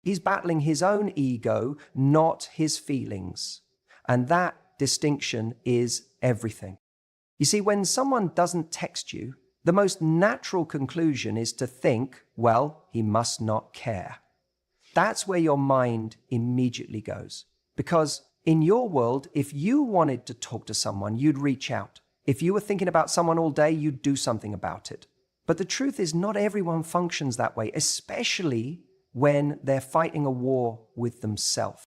He's battling his own ego, not his feelings. And that distinction is everything. You see, when someone doesn't text you, the most natural conclusion is to think, well, he must not care. That's where your mind immediately goes. Because in your world, if you wanted to talk to someone, you'd reach out. If you were thinking about someone all day, you'd do something about it. But the truth is, not everyone functions that way, especially when they're fighting a war with themselves.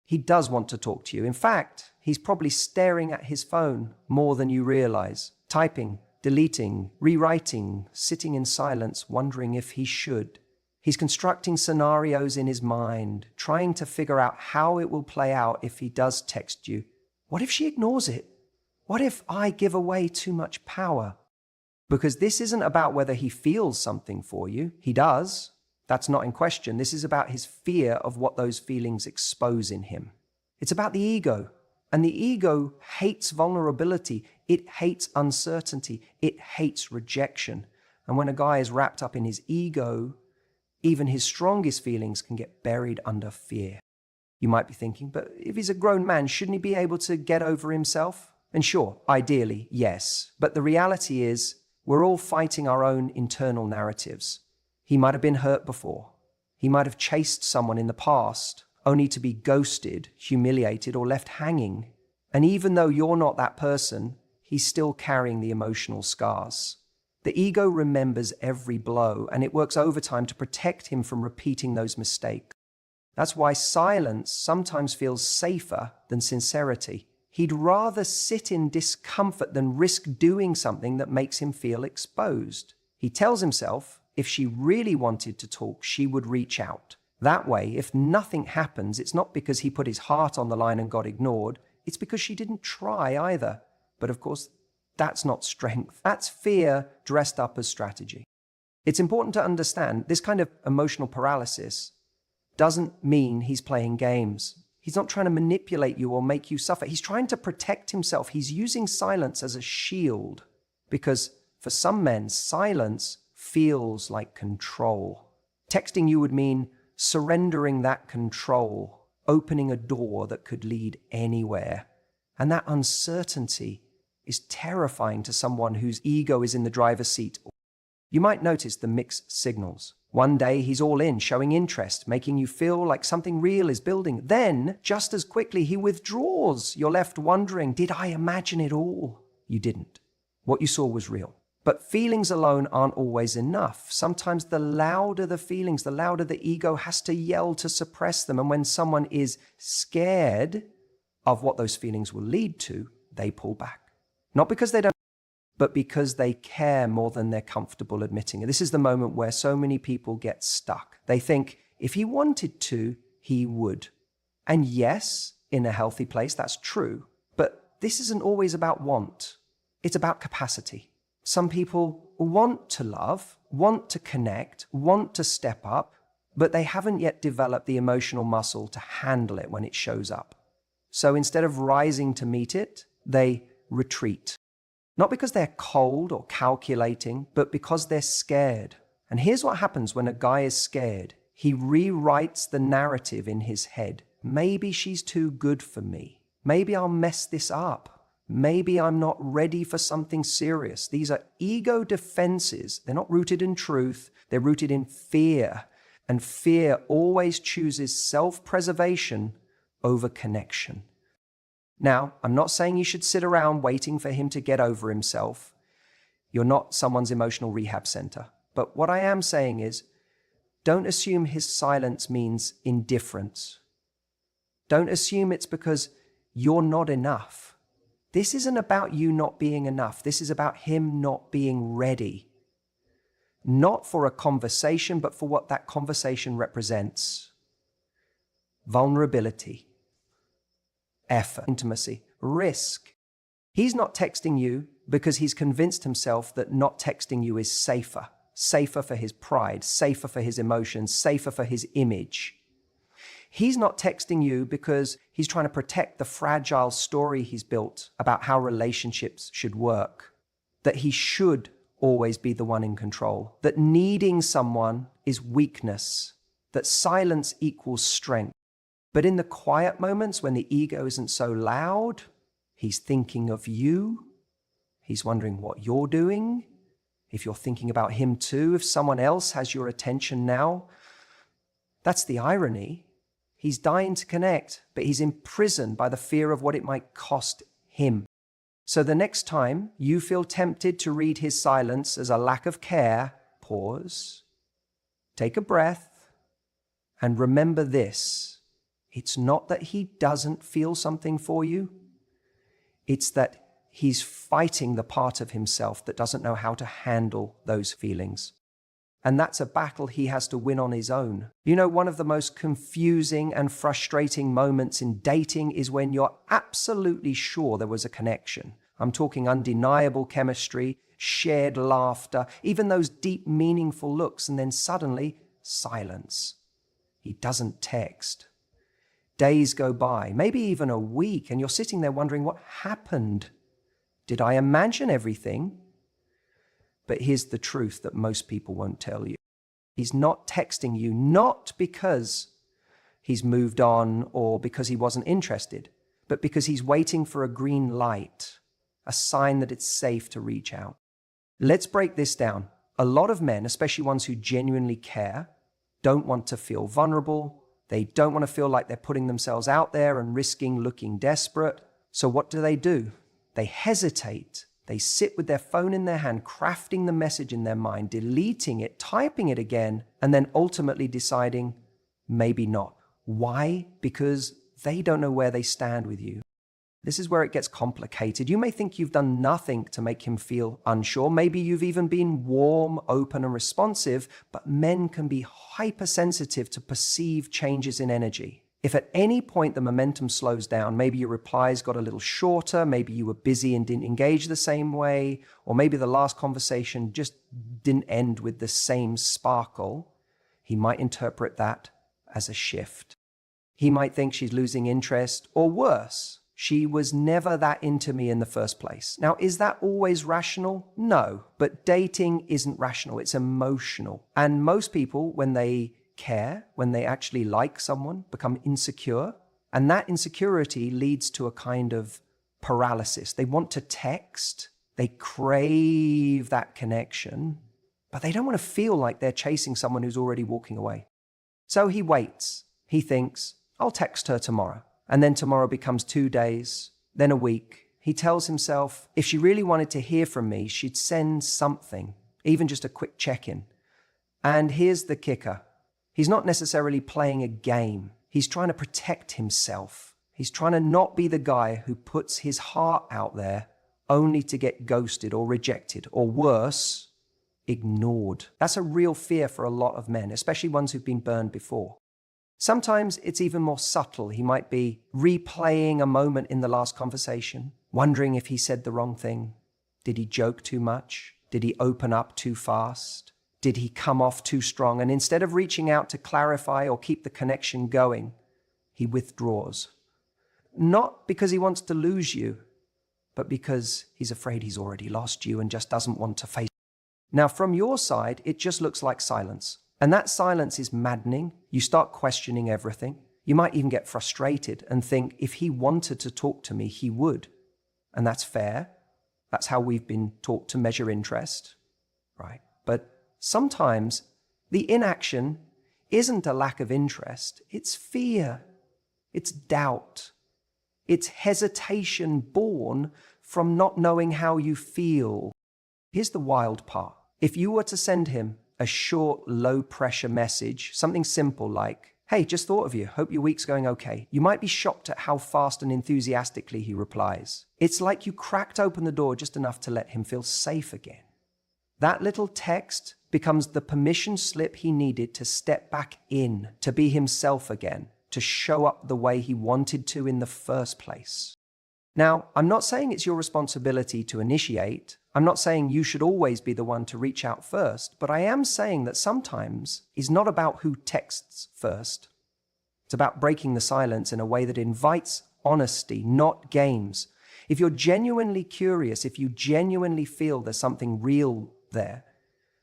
He does want to talk to you. In fact, he's probably staring at his phone more than you realize, typing, deleting, rewriting, sitting in silence, wondering if he should. He's constructing scenarios in his mind, trying to figure out how it will play out if he does text you. What if she ignores it? What if I give away too much power? Because this isn't about whether he feels something for you. He does. That's not in question. This is about his fear of what those feelings expose in him. It's about the ego. And the ego hates vulnerability. It hates uncertainty. It hates rejection. And when a guy is wrapped up in his ego, even his strongest feelings can get buried under fear. You might be thinking, but if he's a grown man, shouldn't he be able to get over himself? And sure, ideally, yes. But the reality is, we're all fighting our own internal narratives. He might have been hurt before. He might have chased someone in the past, only to be ghosted, humiliated, or left hanging. And even though you're not that person, he's still carrying the emotional scars. The ego remembers every blow, and it works overtime to protect him from repeating those mistakes. That's why silence sometimes feels safer than sincerity. He'd rather sit in discomfort than risk doing something that makes him feel exposed. He tells himself if she really wanted to talk, she would reach out. That way, if nothing happens, it's not because he put his heart on the line and got ignored. It's because she didn't try either. But of course, that's not strength. That's fear dressed up as strategy. It's important to understand this kind of emotional paralysis doesn't mean he's playing games. He's not trying to manipulate you or make you suffer. He's trying to protect himself. He's using silence as a shield because for some men, silence feels like control. Texting you would mean surrendering that control, opening a door that could lead anywhere. And that uncertainty is terrifying to someone whose ego is in the driver's seat. You might notice the mixed signals. One day he's all in, showing interest, making you feel like something real is building. Then, just as quickly, he withdraws. You're left wondering, did I imagine it all? You didn't. What you saw was real. But feelings alone aren't always enough. Sometimes the louder the feelings, the louder the ego has to yell to suppress them. And when someone is scared of what those feelings will lead to, they pull back. Not because they don't, but because they care more than they're comfortable admitting. And this is the moment where so many people get stuck. They think if he wanted to, he would. And yes, in a healthy place, that's true. But this isn't always about want. It's about capacity. Some people want to love, want to connect, want to step up, but they haven't yet developed the emotional muscle to handle it when it shows up. So instead of rising to meet it, they retreat. Not because they're cold or calculating, but because they're scared. And here's what happens when a guy is scared. He rewrites the narrative in his head. Maybe she's too good for me. Maybe I'll mess this up. Maybe I'm not ready for something serious. These are ego defenses. They're not rooted in truth. They're rooted in fear. And fear always chooses self-preservation over connection. Now, I'm not saying you should sit around waiting for him to get over himself. You're not someone's emotional rehab center. But what I am saying is, don't assume his silence means indifference. Don't assume it's because you're not enough. This isn't about you not being enough. This is about him not being ready. Not for a conversation, but for what that conversation represents. Vulnerability. Effort, intimacy, risk. He's not texting you because he's convinced himself that not texting you is safer. Safer for his pride, safer for his emotions, safer for his image. He's not texting you because he's trying to protect the fragile story he's built about how relationships should work. That he should always be the one in control. That needing someone is weakness. that silence equals strength. But in the quiet moments when the ego isn't so loud, he's thinking of you. He's wondering what you're doing. If you're thinking about him too, if someone else has your attention now. That's the irony. He's dying to connect, but he's imprisoned by the fear of what it might cost him. So the next time you feel tempted to read his silence as a lack of care, pause, take a breath, and remember this. It's not that he doesn't feel something for you. It's that he's fighting the part of himself that doesn't know how to handle those feelings. And that's a battle he has to win on his own. You know, one of the most confusing and frustrating moments in dating is when you're absolutely sure there was a connection. I'm talking undeniable chemistry, shared laughter, even those deep, meaningful looks, and then suddenly, silence. He doesn't text. Days go by, maybe even a week, and you're sitting there wondering what happened. Did I imagine everything? But here's the truth that most people won't tell you. He's not texting you, not because he's moved on or because he wasn't interested, but because he's waiting for a green light, a sign that it's safe to reach out. Let's break this down. A lot of men, especially ones who genuinely care, don't want to feel vulnerable. They don't want to feel like they're putting themselves out there and risking looking desperate. So what do? They hesitate. They sit with their phone in their hand, crafting the message in their mind, deleting it, typing it again, and then ultimately deciding, maybe not. Why? Because they don't know where they stand with you. This is where it gets complicated. You may think you've done nothing to make him feel unsure. Maybe you've even been warm, open, and responsive, but men can be hypersensitive to perceived changes in energy. If at any point the momentum slows down, maybe your replies got a little shorter, maybe you were busy and didn't engage the same way, or maybe the last conversation just didn't end with the same sparkle, he might interpret that as a shift. He might think she's losing interest, or worse, she was never that into me in the first place. Now, is that always rational? No, but dating isn't rational, it's emotional. And most people, when they care, when they actually like someone, become insecure. And that insecurity leads to a kind of paralysis. They want to text, they crave that connection, but they don't want to feel like they're chasing someone who's already walking away. So he waits. He thinks, I'll text her tomorrow. And then tomorrow becomes 2 days, then a week. He tells himself, if she really wanted to hear from me, she'd send something, even just a quick check-in. And here's the kicker. He's not necessarily playing a game. He's trying to protect himself. He's trying to not be the guy who puts his heart out there only to get ghosted or rejected, or worse, ignored. That's a real fear for a lot of men, especially ones who've been burned before. Sometimes it's even more subtle. He might be replaying a moment in the last conversation, wondering if he said the wrong thing. Did he joke too much? Did he open up too fast? Did he come off too strong? And instead of reaching out to clarify or keep the connection going, he withdraws. Not because he wants to lose you, but because he's afraid he's already lost you and just doesn't want to face it. Now, from your side, it just looks like silence. And that silence is maddening. You start questioning everything. You might even get frustrated and think, if he wanted to talk to me, he would. And that's fair. That's how we've been taught to measure interest, right? But sometimes the inaction isn't a lack of interest. It's fear. It's doubt. It's hesitation born from not knowing how you feel. Here's the wild part. If you were to send him a short, low-pressure message, something simple like, hey, just thought of you, hope your week's going okay, you might be shocked at how fast and enthusiastically he replies. It's like you cracked open the door just enough to let him feel safe again. That little text becomes the permission slip he needed to step back in, to be himself again, to show up the way he wanted to in the first place. Now, I'm not saying it's your responsibility to initiate. I'm not saying you should always be the one to reach out first, but I am saying that sometimes it's not about who texts first. It's about breaking the silence in a way that invites honesty, not games. If you're genuinely curious, if you genuinely feel there's something real there,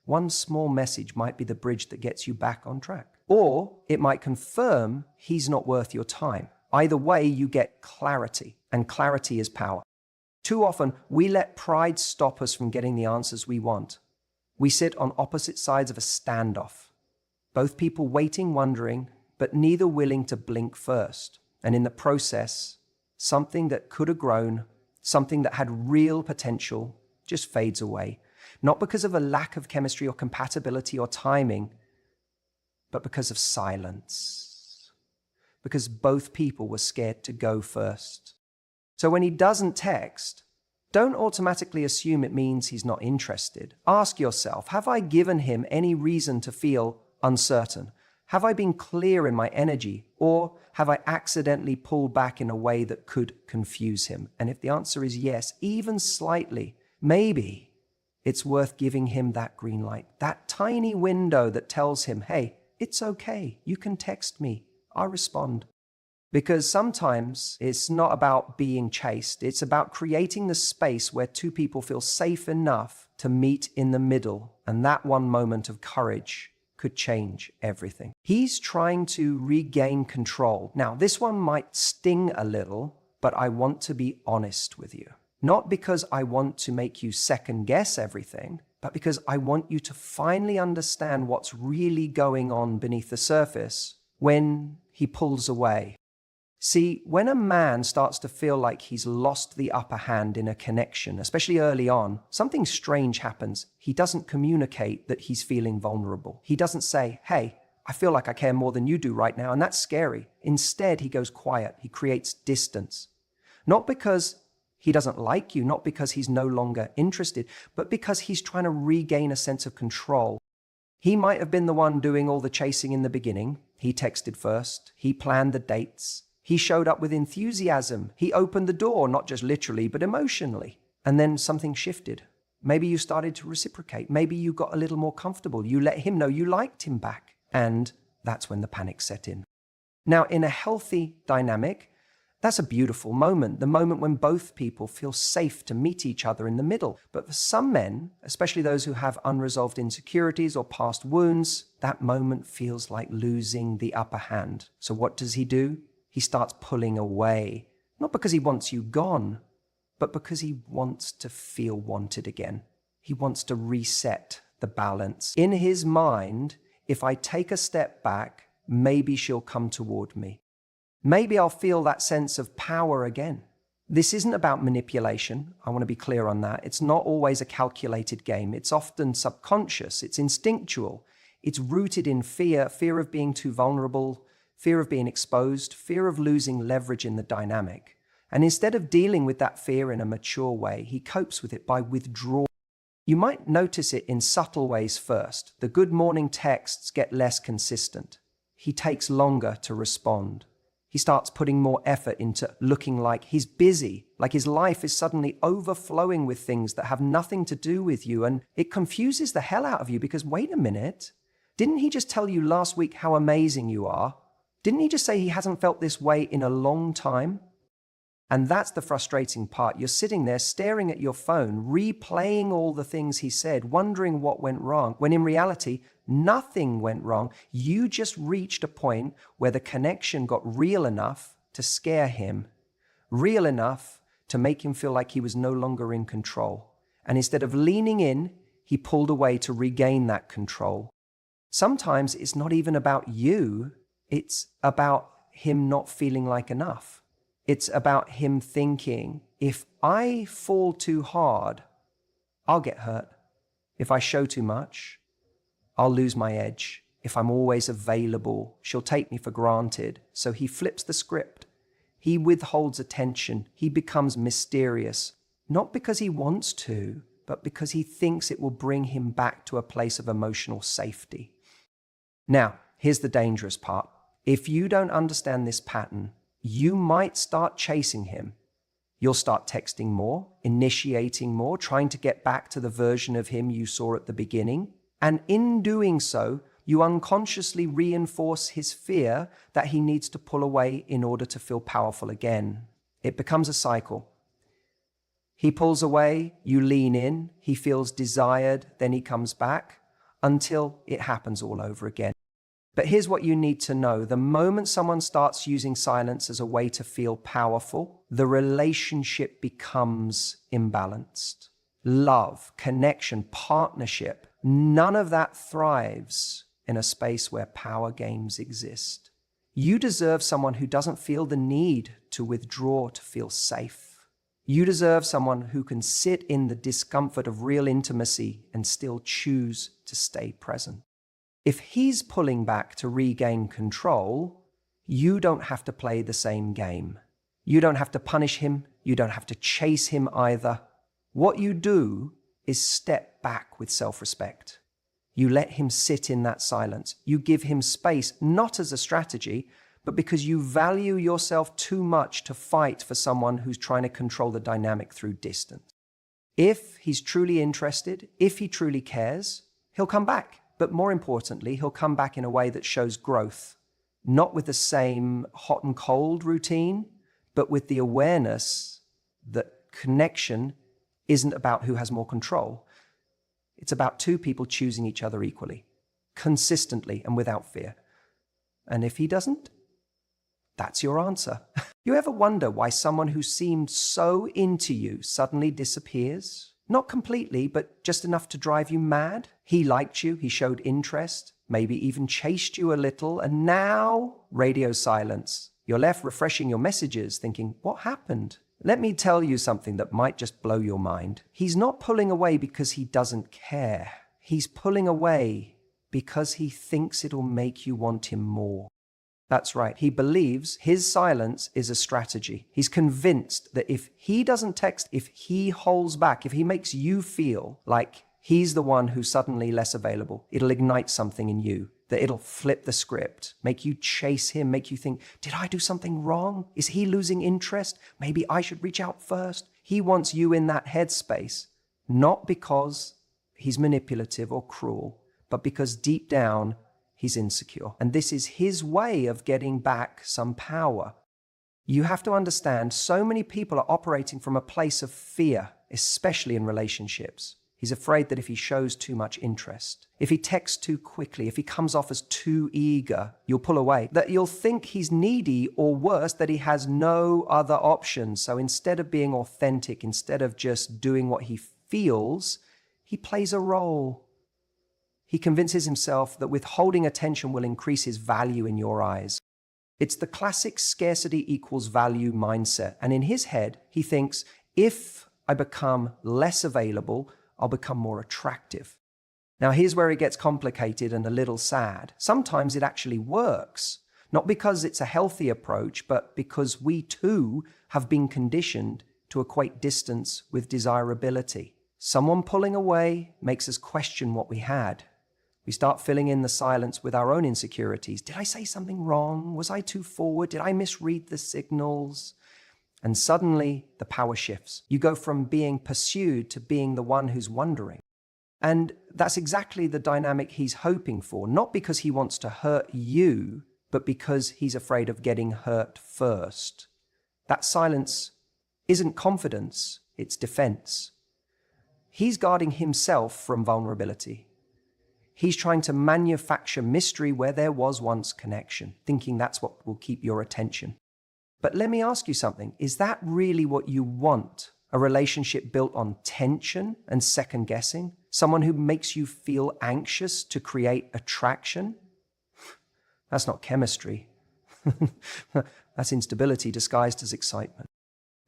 one small message might be the bridge that gets you back on track. Or it might confirm he's not worth your time. Either way, you get clarity, and clarity is power. Too often, we let pride stop us from getting the answers we want. We sit on opposite sides of a standoff, both people waiting, wondering, but neither willing to blink first. And in the process, something that could have grown, something that had real potential, just fades away. Not because of a lack of chemistry or compatibility or timing, but because of silence. Because both people were scared to go first. So when he doesn't text, don't automatically assume it means he's not interested. Ask yourself, have I given him any reason to feel uncertain? Have I been clear in my energy, or have I accidentally pulled back in a way that could confuse him? And if the answer is yes, even slightly, maybe it's worth giving him that green light, that tiny window that tells him, hey, it's okay, you can text me, I'll respond. Because sometimes it's not about being chased, it's about creating the space where two people feel safe enough to meet in the middle, and that one moment of courage could change everything. He's trying to regain control. Now, this one might sting a little, but I want to be honest with you. Not because I want to make you second guess everything, but because I want you to finally understand what's really going on beneath the surface when he pulls away. See, when a man starts to feel like he's lost the upper hand in a connection, especially early on, something strange happens. He doesn't communicate that he's feeling vulnerable. He doesn't say, hey, I feel like I care more than you do right now, and that's scary. Instead, he goes quiet. He creates distance. Not because he doesn't like you, not because he's no longer interested, but because he's trying to regain a sense of control. He might have been the one doing all the chasing in the beginning. He texted first. He planned the dates. He showed up with enthusiasm. He opened the door, not just literally, but emotionally. And then something shifted. Maybe you started to reciprocate. Maybe you got a little more comfortable. You let him know you liked him back. And that's when the panic set in. Now, in a healthy dynamic, that's a beautiful moment, the moment when both people feel safe to meet each other in the middle. But for some men, especially those who have unresolved insecurities or past wounds, that moment feels like losing the upper hand. So what does he do? He starts pulling away, not because he wants you gone, but because he wants to feel wanted again. He wants to reset the balance. In his mind, if I take a step back, maybe she'll come toward me. Maybe I'll feel that sense of power again. This isn't about manipulation. I want to be clear on that. It's not always a calculated game. It's often subconscious. It's instinctual. It's rooted in fear, fear of being too vulnerable, fear of being exposed, fear of losing leverage in the dynamic. And instead of dealing with that fear in a mature way, he copes with it by withdrawing. You might notice it in subtle ways first. The good morning texts get less consistent. He takes longer to respond. He starts putting more effort into looking like he's busy, like his life is suddenly overflowing with things that have nothing to do with you. And it confuses the hell out of you because, wait a minute, didn't he just tell you last week how amazing you are? Didn't he just say he hasn't felt this way in a long time? And that's the frustrating part. You're sitting there staring at your phone, replaying all the things he said, wondering what went wrong, when in reality, nothing went wrong. You just reached a point where the connection got real enough to scare him, real enough to make him feel like he was no longer in control. And instead of leaning in, he pulled away to regain that control. Sometimes it's not even about you. It's about him not feeling like enough. It's about him thinking, if I fall too hard, I'll get hurt. If I show too much, I'll lose my edge. If I'm always available, she'll take me for granted. So he flips the script. He withholds attention. He becomes mysterious, not because he wants to, but because he thinks it will bring him back to a place of emotional safety. Now, here's the dangerous part. If you don't understand this pattern, you might start chasing him. You'll start texting more, initiating more, trying to get back to the version of him you saw at the beginning. And in doing so, you unconsciously reinforce his fear that he needs to pull away in order to feel powerful again. It becomes a cycle. He pulls away, you lean in, he feels desired, then he comes back, until it happens all over again. But here's what you need to know. The moment someone starts using silence as a way to feel powerful, the relationship becomes imbalanced. Love, connection, partnership, none of that thrives in a space where power games exist. You deserve someone who doesn't feel the need to withdraw to feel safe. You deserve someone who can sit in the discomfort of real intimacy and still choose to stay present. If he's pulling back to regain control, you don't have to play the same game. You don't have to punish him. You don't have to chase him either. What you do is step back with self-respect. You let him sit in that silence. You give him space, not as a strategy, but because you value yourself too much to fight for someone who's trying to control the dynamic through distance. If he's truly interested, if he truly cares, he'll come back. But more importantly, he'll come back in a way that shows growth, not with the same hot and cold routine, but with the awareness that connection isn't about who has more control. It's about two people choosing each other equally, consistently and without fear. And if he doesn't, that's your answer. You ever wonder why someone who seemed so into you suddenly disappears? Not completely, but just enough to drive you mad. He liked you, he showed interest, maybe even chased you a little, and now radio silence. You're left refreshing your messages, thinking, what happened? Let me tell you something that might just blow your mind. He's not pulling away because he doesn't care. He's pulling away because he thinks it'll make you want him more. That's right. He believes his silence is a strategy. He's convinced that if he doesn't text, if he holds back, if he makes you feel like he's the one who's suddenly less available, it'll ignite something in you, that it'll flip the script, make you chase him, make you think, did I do something wrong? Is he losing interest? Maybe I should reach out first. He wants you in that headspace, not because he's manipulative or cruel, but because deep down, he's insecure. And this is his way of getting back some power. You have to understand, so many people are operating from a place of fear, especially in relationships. He's afraid that if he shows too much interest, if he texts too quickly, if he comes off as too eager, you'll pull away, that you'll think he's needy, or worse, that he has no other options. So instead of being authentic, instead of just doing what he feels, he plays a role. He convinces himself that withholding attention will increase his value in your eyes. It's the classic scarcity equals value mindset. And in his head, he thinks, if I become less available, I'll become more attractive. Now, here's where it gets complicated and a little sad. Sometimes it actually works, not because it's a healthy approach, but because we too have been conditioned to equate distance with desirability. Someone pulling away makes us question what we had. We start filling in the silence with our own insecurities. Did I say something wrong? Was I too forward? Did I misread the signals? And suddenly the power shifts. You go from being pursued to being the one who's wondering. And that's exactly the dynamic he's hoping for, not because he wants to hurt you, but because he's afraid of getting hurt first. That silence isn't confidence, it's defense. He's guarding himself from vulnerability. He's trying to manufacture mystery where there was once connection, thinking that's what will keep your attention. But let me ask you something. Is that really what you want? A relationship built on tension and second guessing? Someone who makes you feel anxious to create attraction? That's not chemistry. That's instability disguised as excitement.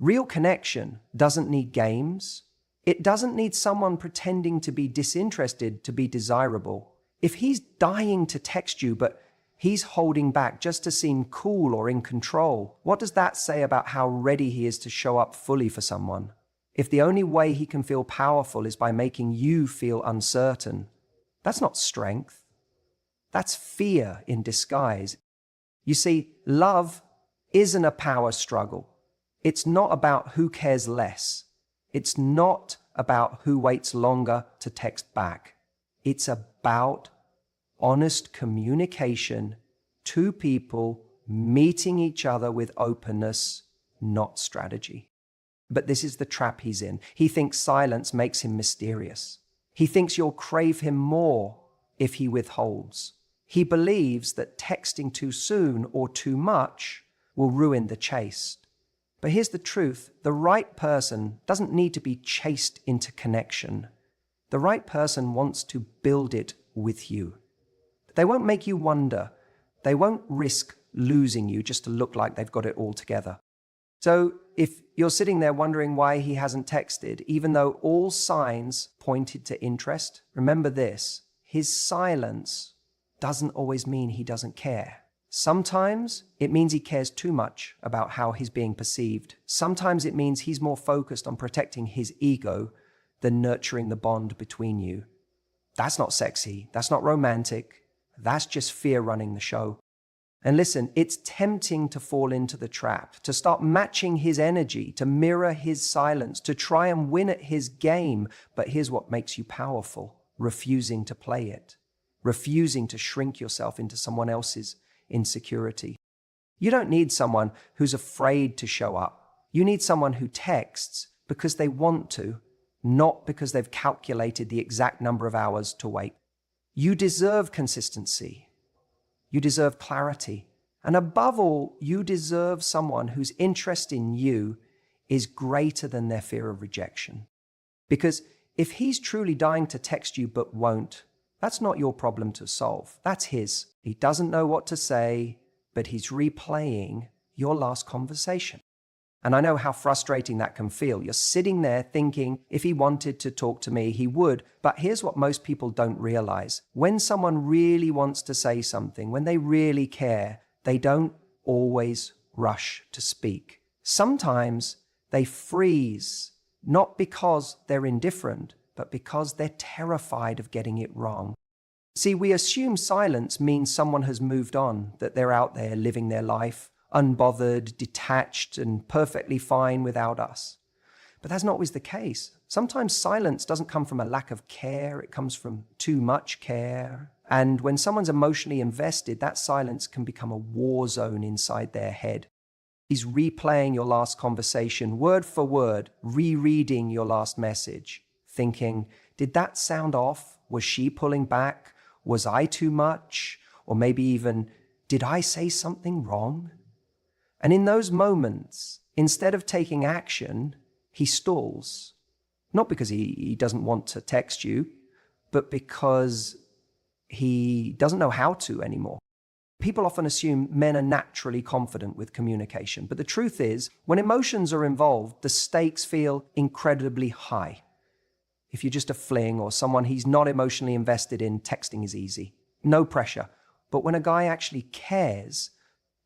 Real connection doesn't need games. It doesn't need someone pretending to be disinterested to be desirable. If he's dying to text you, but he's holding back just to seem cool or in control, what does that say about how ready he is to show up fully for someone? If the only way he can feel powerful is by making you feel uncertain, that's not strength. That's fear in disguise. You see, love isn't a power struggle. It's not about who cares less. It's not about who waits longer to text back. It's about honest communication, two people meeting each other with openness, not strategy. But this is the trap he's in. He thinks silence makes him mysterious. He thinks you'll crave him more if he withholds. He believes that texting too soon or too much will ruin the chase. But here's the truth. The right person doesn't need to be chased into connection. The right person wants to build it with you. They won't make you wonder. They won't risk losing you just to look like they've got it all together. So if you're sitting there wondering why he hasn't texted, even though all signs pointed to interest, remember this: his silence doesn't always mean he doesn't care. Sometimes it means he cares too much about how he's being perceived. Sometimes it means he's more focused on protecting his ego than nurturing the bond between you. That's not sexy. That's not romantic. That's just fear running the show. And listen, it's tempting to fall into the trap, to start matching his energy, to mirror his silence, to try and win at his game. But here's what makes you powerful: refusing to play it, refusing to shrink yourself into someone else's insecurity. You don't need someone who's afraid to show up. You need someone who texts because they want to, not because they've calculated the exact number of hours to wait. You deserve consistency. You deserve clarity. And above all, you deserve someone whose interest in you is greater than their fear of rejection. Because if he's truly dying to text you but won't, that's not your problem to solve. That's his. He doesn't know what to say, but he's replaying your last conversation. And I know how frustrating that can feel. You're sitting there thinking, if he wanted to talk to me, he would. But here's what most people don't realize. When someone really wants to say something, when they really care, they don't always rush to speak. Sometimes they freeze, not because they're indifferent, but because they're terrified of getting it wrong. See, we assume silence means someone has moved on, that they're out there living their life, unbothered, detached, and perfectly fine without us. But that's not always the case. Sometimes silence doesn't come from a lack of care, it comes from too much care. And when someone's emotionally invested, that silence can become a war zone inside their head. He's replaying your last conversation, word for word, rereading your last message, thinking, did that sound off? Was she pulling back? Was I too much? Or maybe even, did I say something wrong? And in those moments, instead of taking action, he stalls. Not because he doesn't want to text you, but because he doesn't know how to anymore. People often assume men are naturally confident with communication, but the truth is, when emotions are involved, the stakes feel incredibly high. If you're just a fling or someone he's not emotionally invested in, texting is easy. No pressure. But when a guy actually cares,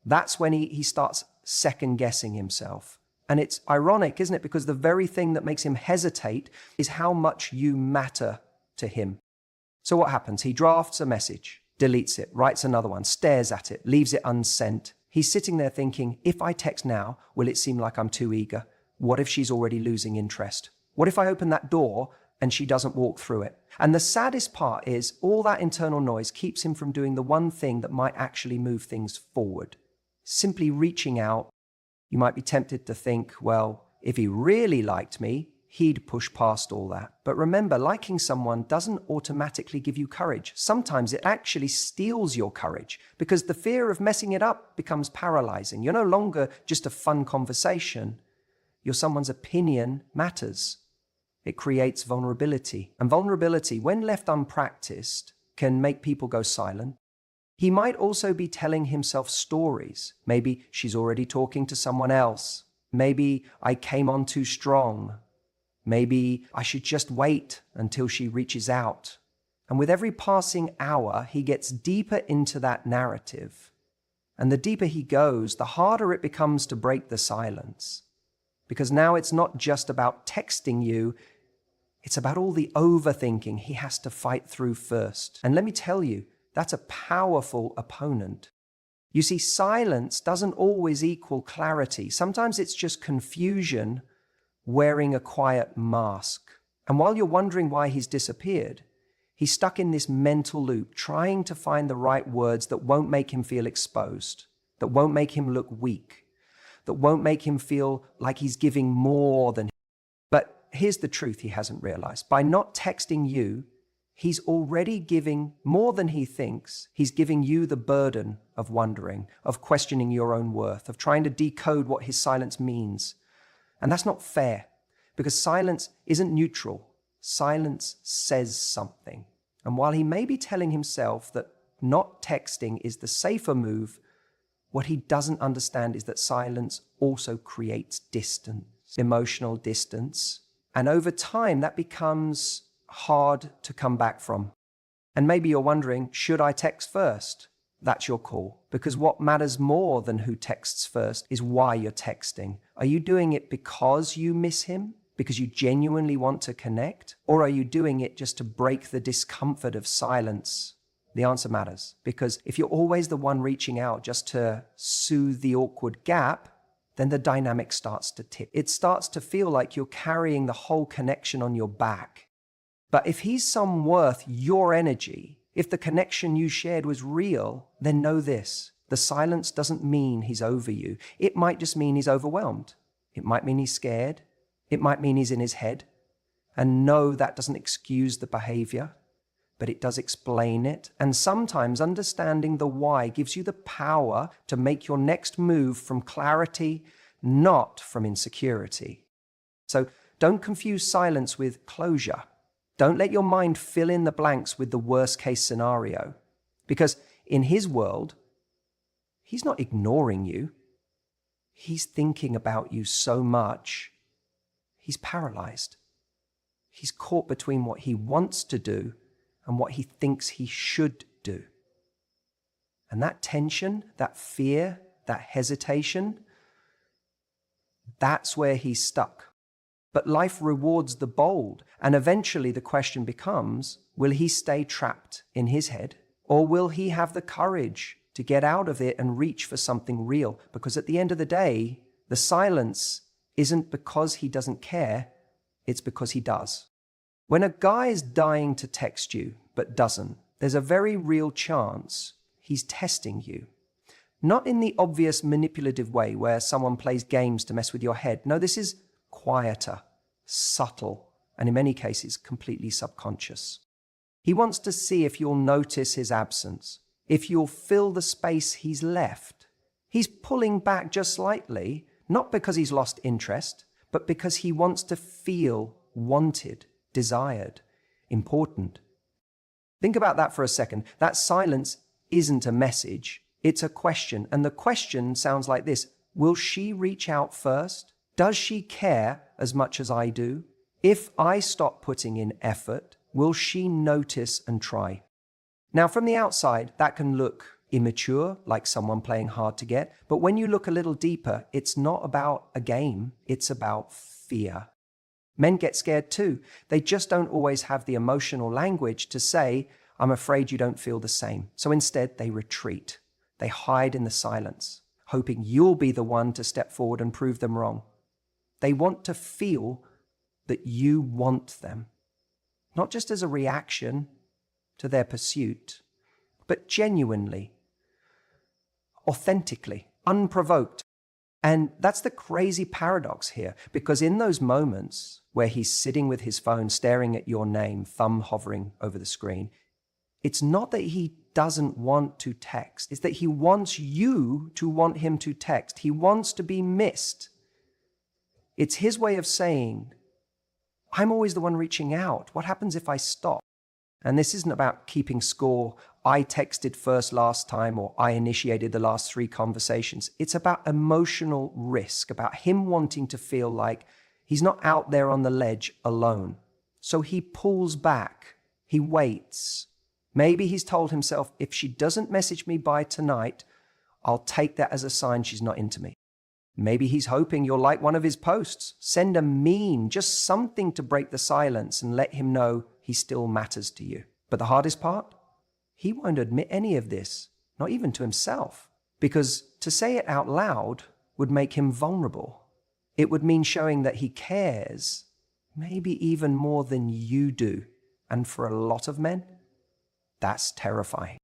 that's when he starts second-guessing himself. And it's ironic, isn't it? Because the very thing that makes him hesitate is how much you matter to him. So what happens? He drafts a message, deletes it, writes another one, stares at it, leaves it unsent. He's sitting there thinking, if I text now, will it seem like I'm too eager? What if she's already losing interest? What if I open that door and she doesn't walk through it? And the saddest part is all that internal noise keeps him from doing the one thing that might actually move things forward. Simply reaching out. You might be tempted to think, well, if he really liked me, he'd push past all that. But remember, liking someone doesn't automatically give you courage. Sometimes it actually steals your courage because the fear of messing it up becomes paralyzing. You're no longer just a fun conversation. You're someone's opinion matters. It creates vulnerability. And vulnerability, when left unpracticed, can make people go silent. He might also be telling himself stories. Maybe she's already talking to someone else. Maybe I came on too strong. Maybe I should just wait until she reaches out. And with every passing hour, he gets deeper into that narrative. And the deeper he goes, the harder it becomes to break the silence. Because now it's not just about texting you, it's about all the overthinking he has to fight through first. And let me tell you, that's a powerful opponent. You see, silence doesn't always equal clarity. Sometimes it's just confusion wearing a quiet mask. And while you're wondering why he's disappeared, he's stuck in this mental loop, trying to find the right words that won't make him feel exposed, that won't make him look weak, that won't make him feel like he's giving more than. But here's the truth he hasn't realized. By not texting you, he's already giving more than he thinks. He's giving you the burden of wondering, of questioning your own worth, of trying to decode what his silence means. And that's not fair, because silence isn't neutral. Silence says something. And while he may be telling himself that not texting is the safer move, what he doesn't understand is that silence also creates distance, emotional distance. And over time, that becomes hard to come back from. And maybe you're wondering, should I text first? That's your call. Because what matters more than who texts first is why you're texting. Are you doing it because you miss him? Because you genuinely want to connect? Or are you doing it just to break the discomfort of silence? The answer matters. Because if you're always the one reaching out just to soothe the awkward gap, then the dynamic starts to tip. It starts to feel like you're carrying the whole connection on your back. But if he's some worth your energy, if the connection you shared was real, then know this. The silence doesn't mean he's over you. It might just mean he's overwhelmed. It might mean he's scared. It might mean he's in his head. And no, that doesn't excuse the behavior, but it does explain it. And sometimes understanding the why gives you the power to make your next move from clarity, not from insecurity. So don't confuse silence with closure. Don't let your mind fill in the blanks with the worst case scenario. Because in his world, he's not ignoring you. He's thinking about you so much, he's paralyzed. He's caught between what he wants to do and what he thinks he should do. And that tension, that fear, that hesitation, that's where he's stuck. But life rewards the bold, and eventually the question becomes, will he stay trapped in his head, or will he have the courage to get out of it and reach for something real? Because at the end of the day, the silence isn't because he doesn't care, it's because he does. When a guy is dying to text you, but doesn't, there's a very real chance he's testing you. Not in the obvious manipulative way where someone plays games to mess with your head. No, this is quieter, subtle, and in many cases, completely subconscious. He wants to see if you'll notice his absence, if you'll fill the space he's left. He's pulling back just slightly, not because he's lost interest, but because he wants to feel wanted, desired, important. Think about that for a second. That silence isn't a message, it's a question. And the question sounds like this: will she reach out first? Does she care as much as I do? If I stop putting in effort, will she notice and try? Now, from the outside, that can look immature, like someone playing hard to get. But when you look a little deeper, it's not about a game, it's about fear. Men get scared too. They just don't always have the emotional language to say, I'm afraid you don't feel the same. So instead, they retreat. They hide in the silence, hoping you'll be the one to step forward and prove them wrong. They want to feel that you want them, not just as a reaction to their pursuit, but genuinely, authentically, unprovoked. And that's the crazy paradox here, because in those moments where he's sitting with his phone, staring at your name, thumb hovering over the screen, it's not that he doesn't want to text, it's that he wants you to want him to text. He wants to be missed. It's his way of saying, I'm always the one reaching out. What happens if I stop? And this isn't about keeping score. I texted first last time, or I initiated the last 3 conversations. It's about emotional risk, about him wanting to feel like he's not out there on the ledge alone. So he pulls back. He waits. Maybe he's told himself, if she doesn't message me by tonight, I'll take that as a sign she's not into me. Maybe he's hoping you'll like one of his posts. Send a meme, just something to break the silence and let him know he still matters to you. But the hardest part? He won't admit any of this, not even to himself. Because to say it out loud would make him vulnerable. It would mean showing that he cares, maybe even more than you do. And for a lot of men, that's terrifying.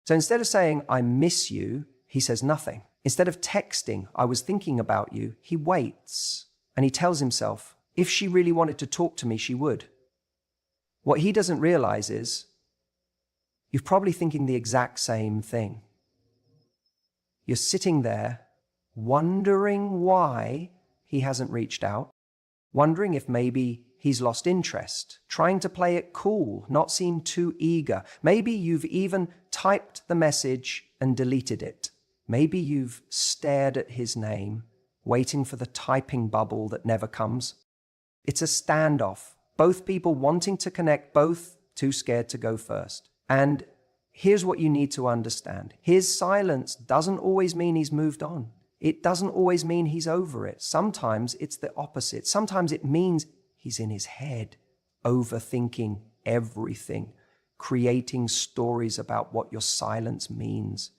So instead of saying, I miss you, he says nothing. Instead of texting, I was thinking about you, he waits. And he tells himself, if she really wanted to talk to me, she would. What he doesn't realize is you're probably thinking the exact same thing. You're sitting there wondering why he hasn't reached out, wondering if maybe he's lost interest, trying to play it cool, not seem too eager. Maybe you've even typed the message and deleted it. Maybe you've stared at his name, waiting for the typing bubble that never comes. It's a standoff. Both people wanting to connect, both too scared to go first. And here's what you need to understand. His silence doesn't always mean he's moved on. It doesn't always mean he's over it. Sometimes it's the opposite. Sometimes it means he's in his head, overthinking everything, creating stories about what your silence means,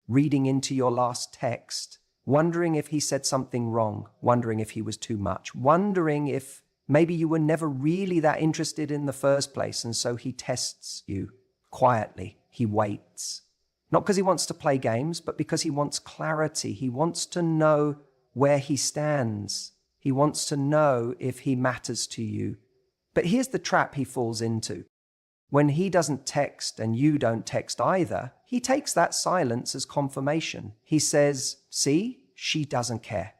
reading into your last text, wondering if he said something wrong, wondering if he was too much, wondering if maybe you were never really that interested in the first place, and so he tests you quietly. He waits. Not because he wants to play games, but because he wants clarity. He wants to know where he stands. He wants to know if he matters to you. But here's the trap he falls into. When he doesn't text and you don't text either, he takes that silence as confirmation. He says, see, she doesn't care.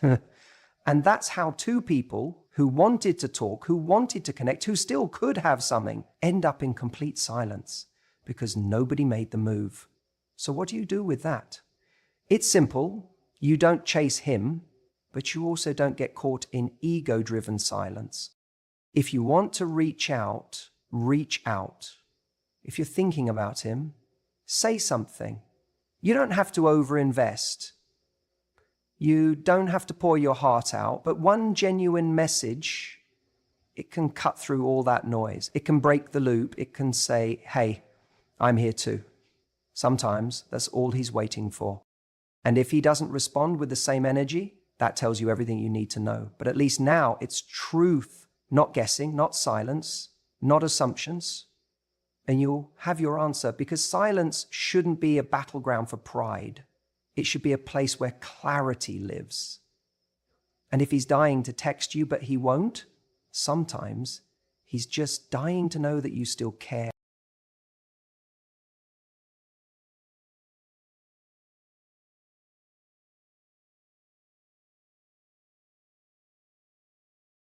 And that's how two people who wanted to talk, who wanted to connect, who still could have something, end up in complete silence because nobody made the move. So what do you do with that? It's simple. You don't chase him, but you also don't get caught in ego-driven silence. If you want to reach out, reach out. If you're thinking about him, say something. You don't have to overinvest. You don't have to pour your heart out, but one genuine message, it can cut through all that noise. It can break the loop. It can say, hey, I'm here too. Sometimes that's all he's waiting for. And if he doesn't respond with the same energy, that tells you everything you need to know. But at least now it's truth, not guessing, not silence, not assumptions. And you'll have your answer, because silence shouldn't be a battleground for pride. It should be a place where clarity lives. And if he's dying to text you, but he won't, sometimes he's just dying to know that you still care.